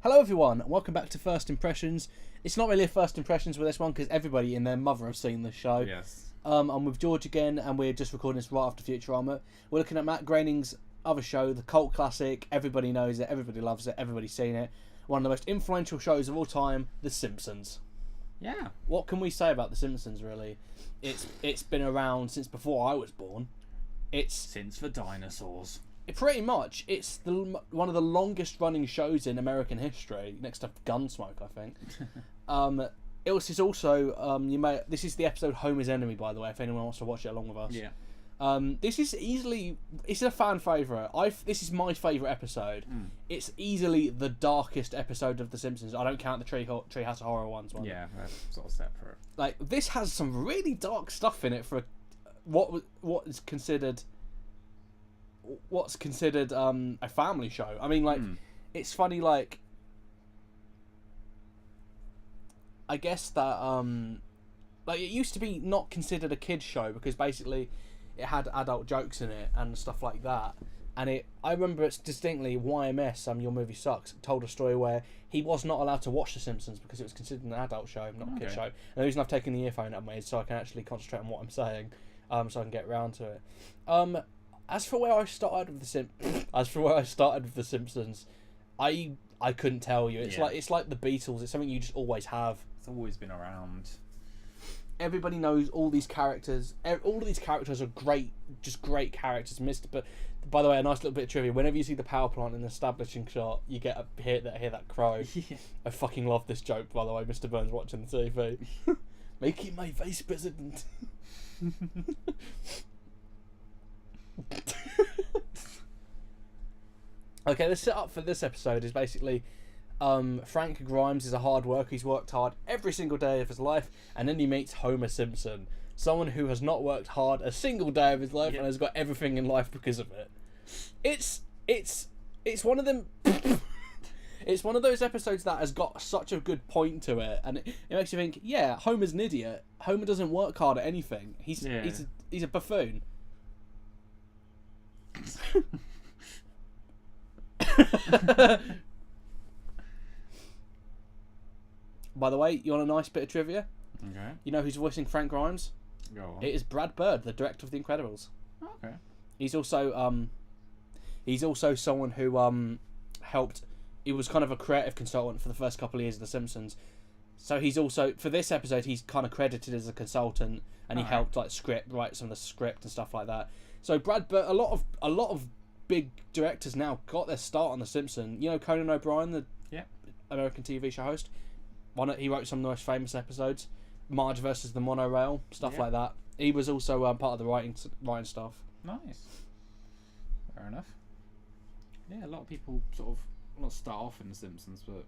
Hello everyone, and welcome back to First Impressions. It's not really a First Impressions with this one because everybody and their mother have seen this show. Yes. I'm with George again, and we're just recording this right after Futurama. We're looking at Matt Groening's other show, the cult classic. Everybody knows it, everybody loves it, everybody's seen it. One of the most influential shows of all time, The Simpsons. Yeah. What can we say about The Simpsons, really? It's been around since before I was born. Since the dinosaurs. Pretty much, it's one of the longest running shows in American history, next to Gunsmoke, I think. This is also this is the episode Homer's Enemy, by the way, if anyone wants to watch it along with us. Yeah. This is it's a fan favourite. This is my favourite episode. It's easily the darkest episode of The Simpsons. I don't count the Treehouse of Horror ones. Yeah, they're sort of separate. Like, this has some really dark stuff in it for what's considered a family show. I mean, like, it's funny, like, I guess that like, it used to be not considered a kids show because basically it had adult jokes in it and stuff like that. And I remember it's distinctly YMS, Your Movie Sucks, told a story where he was not allowed to watch The Simpsons because it was considered an adult show, not a kid show. And the reason I've taken the earphone out of my ear is so I can actually concentrate on what I'm saying, so I can get around to it. As for where I started with The Simpsons, I couldn't tell you. It's like the Beatles. It's something you just always have. It's always been around. Everybody knows all these characters. All of these characters are great, just great characters. But by the way, a nice little bit of trivia: whenever you see the power plant in the establishing shot, you get hear that crow. Yeah. I fucking love this joke. By the way, Mr. Burns watching the TV, making my vice president. Okay, the setup for this episode is basically Frank Grimes is a hard worker. He's worked hard every single day of his life, and then he meets Homer Simpson, someone who has not worked hard a single day of his life and has got everything in life because of it. It's one of them. It's one of those episodes that has got such a good point to it, and it makes you think, yeah, Homer's an idiot. Homer doesn't work hard at anything. He's a buffoon. By the way, you want a nice bit of trivia? Okay. You know who's voicing Frank Grimes? Go on. It is Brad Bird, the director of The Incredibles. Okay. He's also someone who helped. He was kind of a creative consultant for the first couple of years of The Simpsons. So he's also, for this episode, he's kind of credited as a consultant, and he helped write some of the script and stuff like that. So Brad Bird, a lot of big directors now got their start on The Simpsons. You know Conan O'Brien, the American TV show host. He wrote some of the most famous episodes, Marge versus the Monorail, stuff like that. He was also part of the writing stuff. Nice. Fair enough. Yeah, a lot of people sort of not start off in The Simpsons, but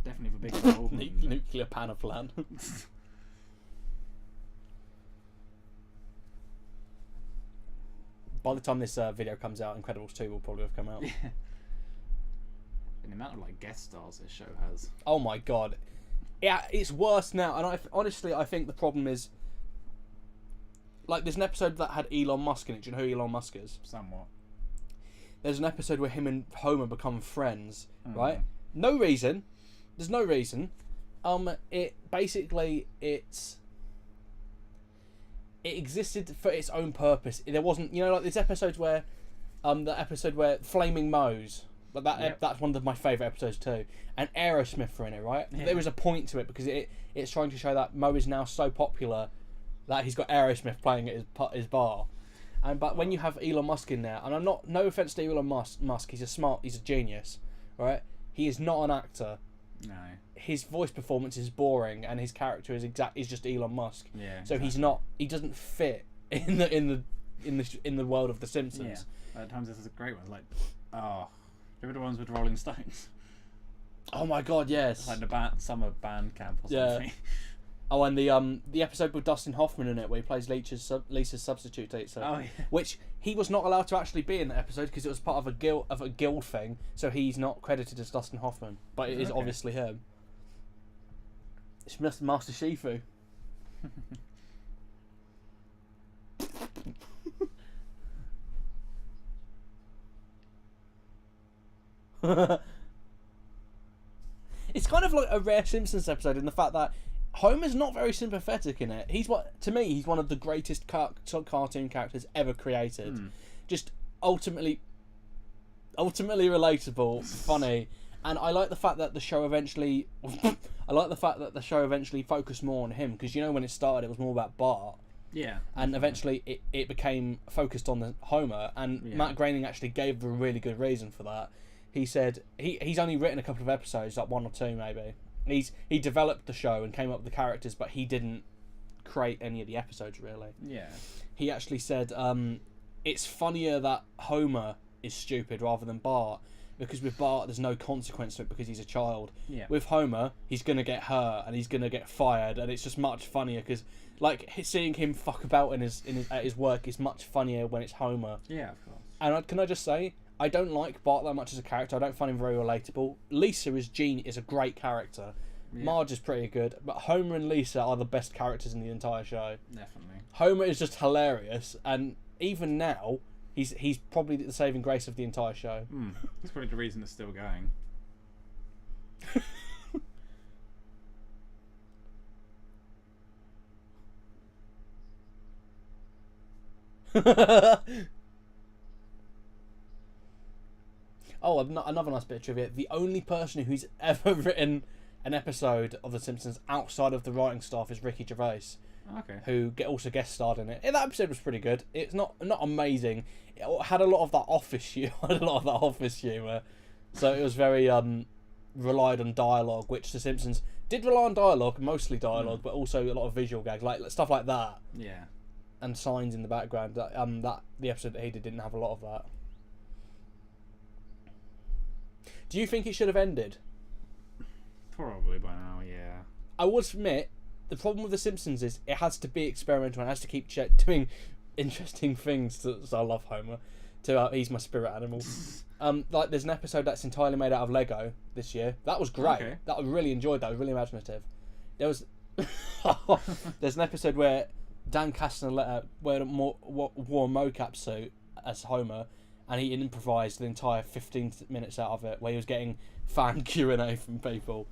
definitely for big involvement. Nuclear power plant. By the time this video comes out, Incredibles 2 will probably have come out. Yeah. And the amount of like guest stars this show has. Oh my god. Yeah, it's worse now. And honestly, I think the problem is, like, there's an episode that had Elon Musk in it. Do you know who Elon Musk is? Somewhat. There's an episode where him and Homer become friends, right? No reason. There's no reason. It existed for its own purpose. There wasn't, like this episode where, Flaming Moe's, but that's one of my favourite episodes too. And Aerosmith are in it, right? Yeah. There was a point to it because it's trying to show that Moe is now so popular that he's got Aerosmith playing at his bar. But when you have Elon Musk in there, and no offense to Elon Musk, he's a genius, right? He is not an actor. No. His voice performance is boring, and his character is just Elon Musk. Yeah. So exactly. He doesn't fit in the world of The Simpsons. Yeah. At times this is a great one. Like, remember the ones with Rolling Stones? Oh my god, yes. Like the summer band camp or something. Oh, and the episode with Dustin Hoffman in it, where he plays Lisa's substitute teacher. Oh yeah. Which he was not allowed to actually be in the episode because it was part of a guild thing. So he's not credited as Dustin Hoffman, but it is obviously him. It's Master Shifu. it's kind of like a rare Simpsons episode in the fact that Homer's not very sympathetic in it. He's one of the greatest cartoon characters ever created. Just ultimately relatable, funny, and I like the fact that the show eventually focused more on him, because when it started it was more about Bart. Yeah. And eventually it became focused on the Homer, and Matt Groening actually gave a really good reason for that. He said he's only written a couple of episodes, like 1 or 2 maybe. He developed the show and came up with the characters, but he didn't create any of the episodes really. Yeah. He actually said it's funnier that Homer is stupid rather than Bart, because with Bart there's no consequence to it because he's a child. Yeah. With Homer, he's gonna get hurt and he's gonna get fired, and it's just much funnier because like seeing him fuck about at his work is much funnier when it's Homer. Yeah, of course. And can I just say, I don't like Bart that much as a character. I don't find him very relatable. Lisa is a great character. Yeah. Marge is pretty good, but Homer and Lisa are the best characters in the entire show. Definitely. Homer is just hilarious, and even now, he's probably the saving grace of the entire show. That's probably the reason it's still going. Oh, another nice bit of trivia. The only person who's ever written an episode of The Simpsons outside of the writing staff is Ricky Gervais. Okay. Who also guest starred in it. That episode was pretty good. It's not amazing. It had a lot of that office humour. So it was very relied on dialogue, which The Simpsons did rely on dialogue, mostly dialogue, but also a lot of visual gags, like stuff like that. Yeah. And signs in the background. That the episode that he didn't have a lot of that. Do you think it should have ended? Probably by now, yeah. I would admit, the problem with The Simpsons is it has to be experimental and it has to keep doing interesting things. So I love Homer. He's my spirit animal. Like there's an episode that's entirely made out of Lego this year. That was great. Okay. I really enjoyed that. It was really imaginative. There's an episode where Dan Castellaneta wore a mocap suit as Homer, and he improvised the entire 15 minutes out of it, where he was getting fan Q&A from people,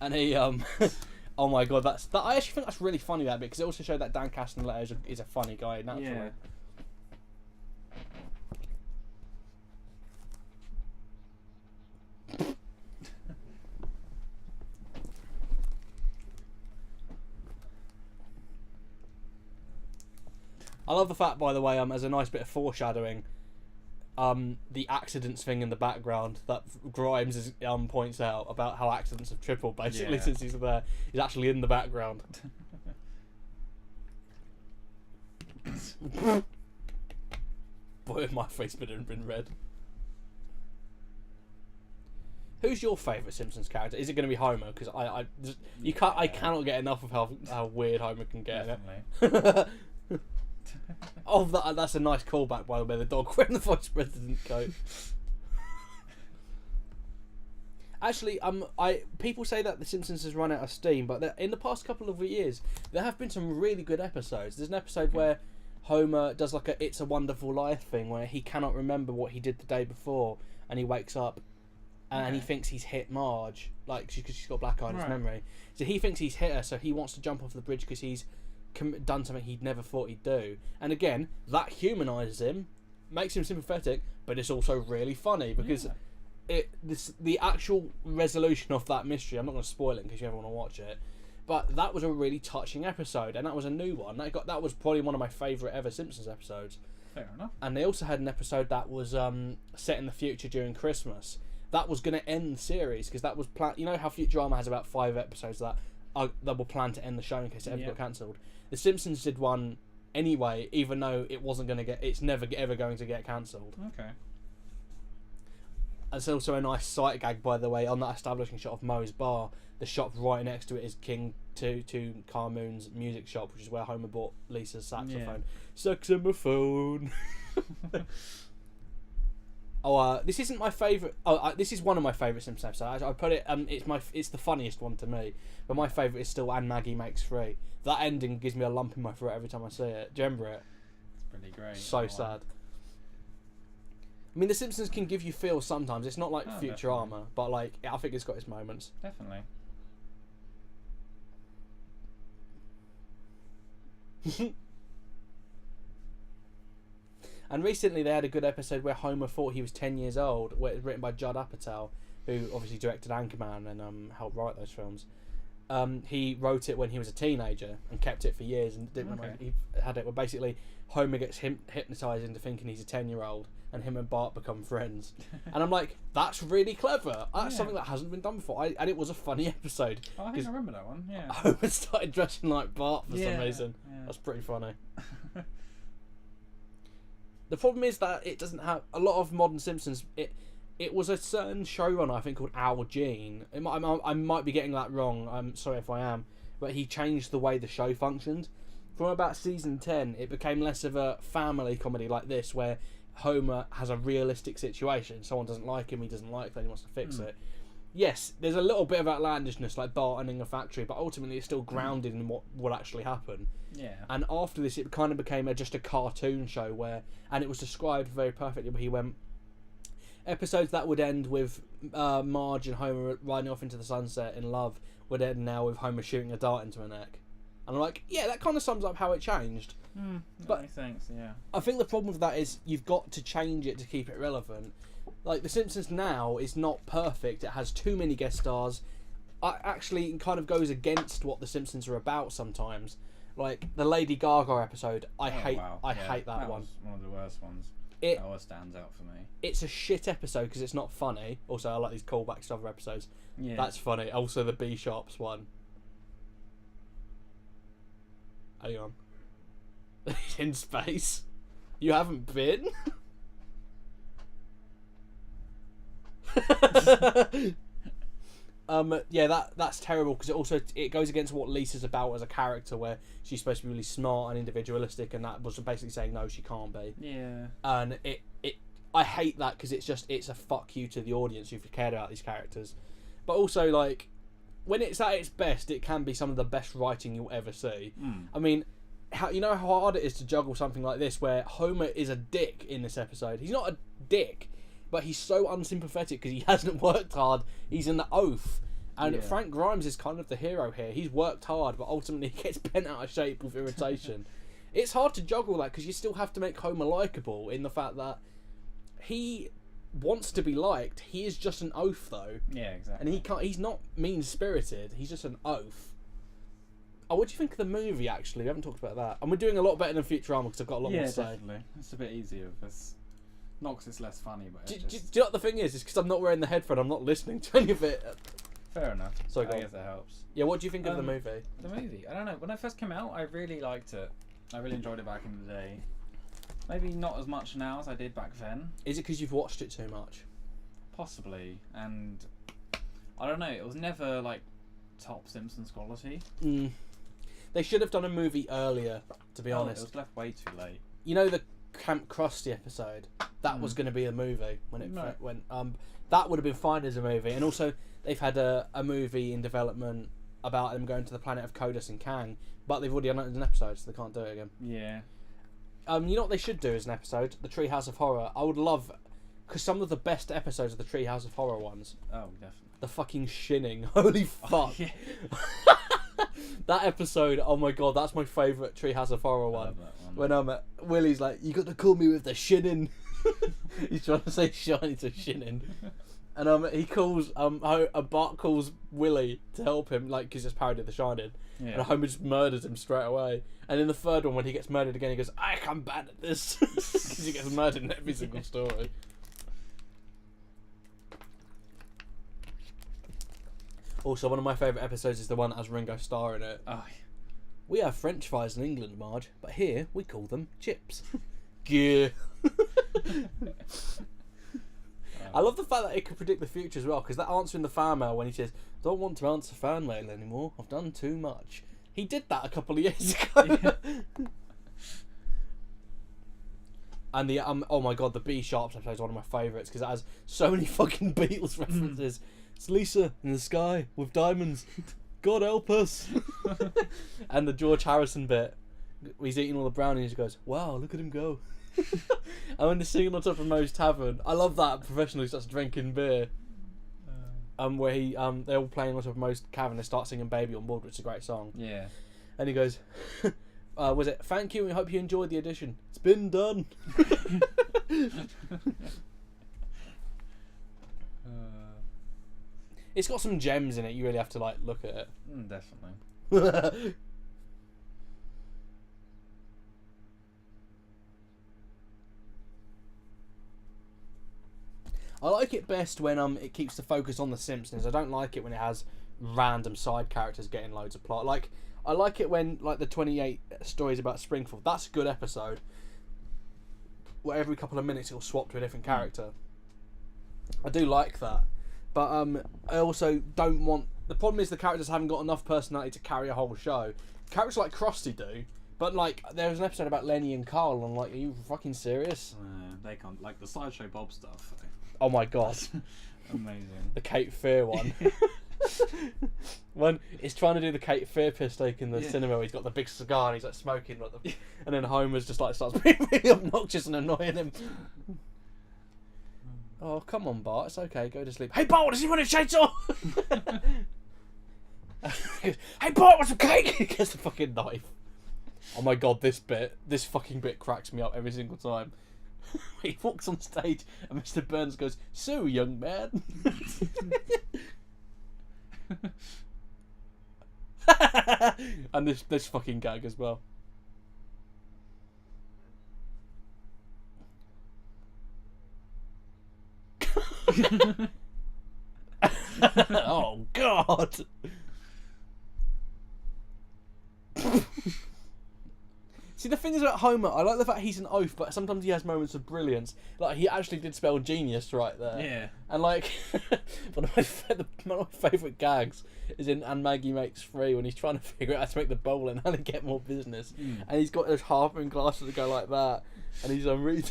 and he oh my god, I actually think that's really funny, that bit, because it also showed that Dan Castellaneta is a funny guy naturally. Yeah. I love the fact, by the way, as a nice bit of foreshadowing, the accidents thing in the background that Grimes points out about how accidents have tripled basically since he's there. He's actually in the background. Boy, my face been red. Who's your favourite Simpsons character? Is it going to be Homer? Because I cannot get enough of how weird Homer can get. Definitely. Oh, that's a nice callback, by the way. The dog wearing the vice president coat. Actually, people say that The Simpsons has run out of steam, but in the past couple of years, there have been some really good episodes. There's an episode where Homer does like a "It's a Wonderful Life" thing, where he cannot remember what he did the day before, and he wakes up, and he thinks he's hit Marge, like because she's got black eye in his memory. So he thinks he's hit her, so he wants to jump off the bridge because he's done something he'd never thought he'd do, and again that humanises him, makes him sympathetic, but it's also really funny because the actual resolution of that mystery, I'm not going to spoil it in case you ever want to watch it, but that was a really touching episode, and that was a new one. That was probably one of my favourite ever Simpsons episodes. Fair enough. And they also had an episode that was set in the future during Christmas. That was going to end the series because that was planned. You know how Futurama has about 5 episodes that were planned to end the show in case it ever got cancelled. The Simpsons did one anyway, even though it's never ever going to get cancelled. Okay. There's also a nice sight gag, by the way, on that establishing shot of Moe's bar. The shop right next to it is King to Carmoon's music shop, which is where Homer bought Lisa's saxophone. Saxophone. This isn't my favourite. This is one of my favourite Simpsons episodes. I put it. It's the funniest one to me. But my favourite is still "And Maggie Makes 3." That ending gives me a lump in my throat every time I see it. Do you remember it? It's pretty great. So sad. I mean, The Simpsons can give you feels sometimes. It's not like Oh, Futurama, definitely. but like I think it's got its moments. Definitely. And recently they had a good episode where Homer thought he was 10 years old, where it was written by Judd Apatow, who obviously directed Anchorman and helped write those films. He wrote it when he was a teenager and kept it for years and didn't Okay. he had it where basically Homer gets hypnotised into thinking he's a 10-year-old and him and Bart become friends. And I'm like, that's really clever. That's Yeah. something that hasn't been done before. And it was a funny episode. Oh, I think I remember that one. Yeah. Homer started dressing like Bart for some reason. Yeah. That's pretty funny. The problem is that it doesn't have a lot of modern Simpsons. It was a certain showrunner, I think, called Al Jean. I might be getting that wrong. I'm sorry if I am, but he changed the way the show functioned. From about season 10, it became less of a family comedy like this, where Homer has a realistic situation. Someone doesn't like him, he doesn't like that, he wants to fix it. Yes, there's a little bit of outlandishness, like Bart owning a factory, but ultimately it's still grounded in what would actually happen. Yeah. And after this, it kind of became just a cartoon show where, and it was described very perfectly. Where he went, episodes that would end with Marge and Homer riding off into the sunset in love would end now with Homer shooting a dart into her neck. And I'm like, yeah, that kind of sums up how it changed. But makes sense. Yeah. I think the problem with that is you've got to change it to keep it relevant. Like The Simpsons now is not perfect. It has too many guest stars. Actually, it kind of goes against what The Simpsons are about sometimes. Like the Lady Gaga episode, I hate that one. Was one of the worst ones. It That always stands out for me. It's a shit episode because it's not funny. Also, I like these callbacks to other episodes. Yeah. That's funny. Also, the B Sharps one. Hang on. In space? You haven't been? Yeah, that's terrible because it goes against what Lisa's about as a character, where she's supposed to be really smart and individualistic, and that was basically saying no, she can't be. Yeah. And I hate that because it's a fuck you to the audience if you cared about these characters. But also, like, when it's at its best, it can be some of the best writing you'll ever see. I mean, you know how hard it is to juggle something like this, where Homer is a dick in this episode. He's not a dick, but he's so unsympathetic because he hasn't worked hard. He's in the oath. And Yeah. Frank Grimes is kind of the hero here. He's worked hard, but ultimately he gets bent out of shape with irritation. It's hard to juggle that because you still have to make Homer likeable in the fact that he wants to be liked. He is just an oaf, though. Yeah, exactly. And he's not mean-spirited. He's just an oaf. Oh, what do you think of the movie, actually? We haven't talked about that. And we're doing a lot better than Futurama because I've got a lot more to say. Definitely. It's a bit easier because not because it's less funny, but Do it's you just... know what the thing is? It's because I'm not wearing the headphone. I'm not listening to any of it. Fair enough. Sorry, go I on. guess that helps. Yeah, what do you think of the movie? The movie? I don't know. When it first came out, I really liked it. I really enjoyed it back in the day. Maybe not as much now as I did back then. Is it because you've watched it too much? Possibly. And I don't know. It was never like top Simpsons quality. They should have done a movie earlier, to be honest. It was left way too late. You know the Camp Krusty episode? That was going to be a movie when it No. went. That would have been fine as a movie. And also, they've had a movie in development about them going to the planet of Kodos and Kang, but they've already done it as an episode, so they can't do it again. Yeah. You know what they should do as an episode? The Treehouse of Horror. I would love, because some of the best episodes are the Treehouse of Horror ones. Oh, definitely. The fucking shinning. Holy fuck. Yeah. That episode, oh my god, that's my favourite Treehouse of Horror I one. love that one. When Willie's like, you got to call me with the shinning. He's trying to say shiny to shinning. And he calls Bart calls Willie to help him, like, because it's parody of The Shining. Yeah. And Homer just murders him straight away. And in the third one, when he gets murdered again, he goes, I'm bad at this. Because he gets murdered in every single story. Also, one of my favourite episodes is the one that has Ringo Starr in it. Oh, We have French fries in England, Marge, but here we call them chips. Gear. I love the fact that it can predict the future as well, because that answer in the fan mail when he says, don't want to answer fan mail anymore, I've done too much. He did that a couple of years ago. Yeah. And the, oh my god, the B Sharps episode is one of my favourites, because it has so many fucking Beatles references. It's Lisa in the sky with diamonds. God help us. And the George Harrison bit, he's eating all the brownies, he goes, wow, look at him go. And when they're singing on top of Moe's Tavern, I love that professional who starts drinking beer. Where they're all playing on top of Moe's Tavern, they start singing Baby on Board, which is a great song. Yeah. And he goes, was it, thank you, and hope you enjoyed the audition. It's been done. It's got some gems in it, you really have to like look at it. Definitely. I like it best when it keeps the focus on the Simpsons. I don't like it when it has random side characters getting loads of plot. Like, I like it when like the 28 stories about Springfield. That's a good episode. Where every couple of minutes it'll swap to a different character. I do like that, but I also don't want. The problem is the characters haven't got enough personality to carry a whole show. Characters like Krusty do, but like there was an episode about Lenny and Carl, and I'm like, are you fucking serious? They can't, like the Sideshow Bob stuff. Oh my god. Amazing. The Cape Fear one. When he's trying to do the Cape Fear piss take in the cinema, he's got the big cigar and he's like smoking, like and then Homer's just like starts being really obnoxious and annoying him. Oh, come on, Bart, it's okay, go to sleep. Hey, Bart, does he want a chainsaw? Hey, Bart, what's a cake? He gets the fucking knife. Oh my god, this fucking bit cracks me up every single time. He walks on stage and Mr. Burns goes, "So, young man." And this fucking gag as well. Oh god. See, the thing is about Homer, I like the fact he's an oaf, but sometimes he has moments of brilliance. Like, he actually did spell genius right there. Yeah. And, like, one of my favourite gags is in And Maggie Makes Free, when he's trying to figure out how to make the bowl and how to get more business. And he's got those harping glasses that go like that. And he's reading,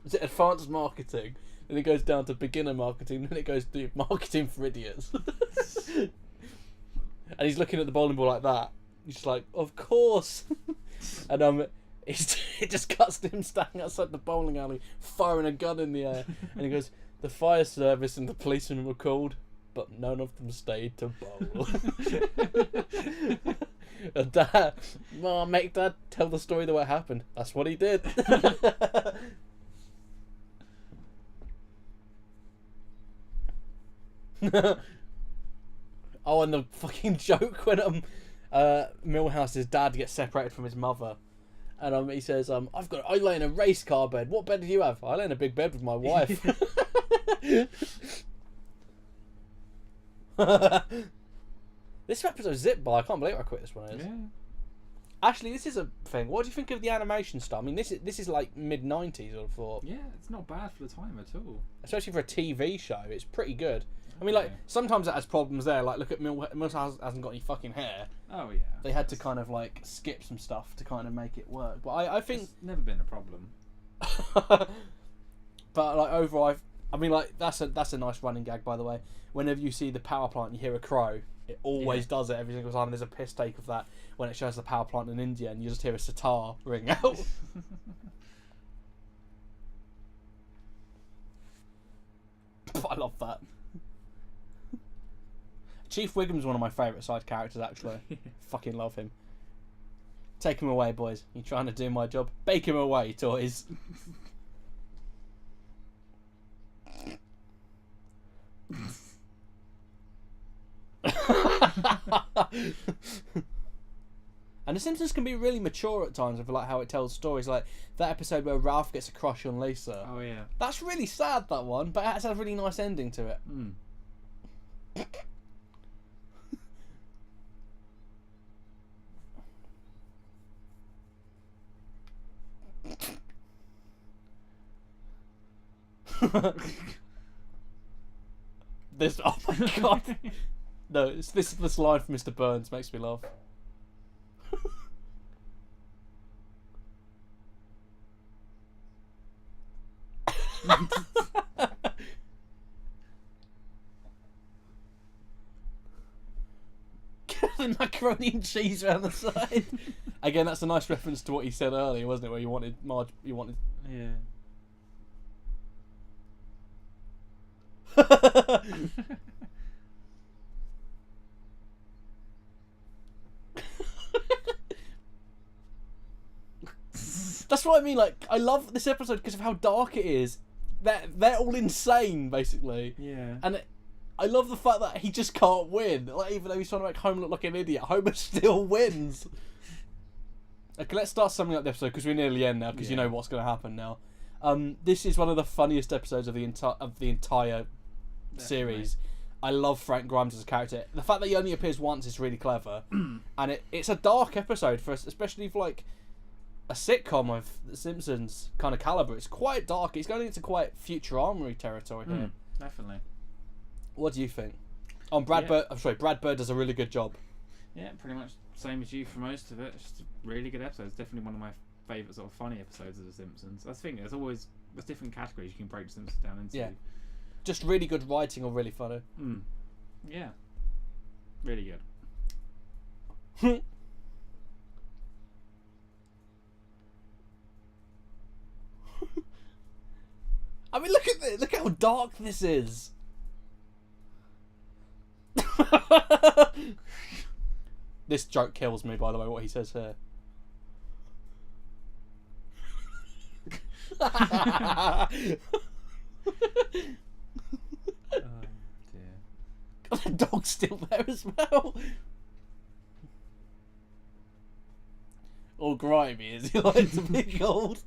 is it advanced marketing? Then it goes down to beginner marketing, then it goes to marketing for idiots. And he's looking at the bowling ball like that. He's just like, of course. And it just cuts to him standing outside the bowling alley, firing a gun in the air. And he goes, the fire service and the policemen were called, but none of them stayed to bowl. Dad, Mom, make Dad tell the story the way it happened. That's what he did. Oh, and the fucking joke when Milhouse's dad gets separated from his mother, and he says, I lay in a race car bed. What bed do you have? I lay in a big bed with my wife. This episode zipped by. I can't believe how quick this one is. Yeah. Actually, this is a thing. What do you think of the animation style? I mean, this is like mid-90s, I would have thought. Yeah, it's not bad for the time at all. Especially for a TV show, it's pretty good. I mean, like, sometimes it has problems there. Like, look at Milhouse hasn't got any fucking hair. Oh, yeah. They had to kind of, like, skip some stuff to kind of make it work. But I think... It's never been a problem. But, like, overall, I mean, like, that's a nice running gag, by the way. Whenever you see the power plant and you hear a crow, it always does it every single time. There's a piss take of that when it shows the power plant in India and you just hear a sitar ring out. I love that. Chief Wiggum's one of my favourite side characters, actually. Fucking love him. Take him away, boys. You trying to do my job? Bake him away, toys. And The Simpsons can be really mature at times with like how it tells stories. Like that episode where Ralph gets a crush on Lisa. Oh yeah. That's really sad, that one, but it has a really nice ending to it. This, oh my god. No, this line from Mr. Burns makes me laugh. Get the macaroni and cheese around the side. Again, that's a nice reference to what he said earlier, wasn't it? Where you wanted Yeah. That's what I mean. Like, I love this episode because of how dark it is. They're all insane, basically. Yeah. And I love the fact that he just can't win. Like, even though he's trying to make Homer look like an idiot, Homer still wins. Okay, let's start summing up the episode because we're near the end now. Because you know what's going to happen now. This is one of the funniest episodes of the entire series. I love Frank Grimes as a character. The fact that he only appears once is really clever, and it's a dark episode for us, especially for like a sitcom of The Simpsons kind of caliber. It's quite dark. It's going into quite Futurama territory here. Definitely. What do you think? Brad Bird. I'm sorry, Brad Bird does a really good job. Yeah, pretty much same as you for most of it. It's just a really good episode. It's definitely one of my favourite sort of funny episodes of The Simpsons. That's the thing. There's different categories you can break The Simpsons down into. Yeah. Just really good writing or really funny. Yeah. Really good. I mean, look at this. Look how dark this is. This joke kills me, by the way, what he says here. Oh dear. God, the dog's still there as well. All grimy as he likes to be called.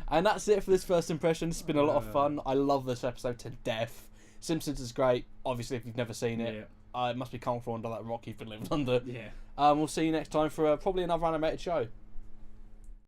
And that's it for this first impression. It's been a lot of fun. I love this episode to death. Simpsons is great. Obviously, if you've never seen it, it must be comfortable under that rock you've been living under. Yeah. We'll see you next time for probably another animated show.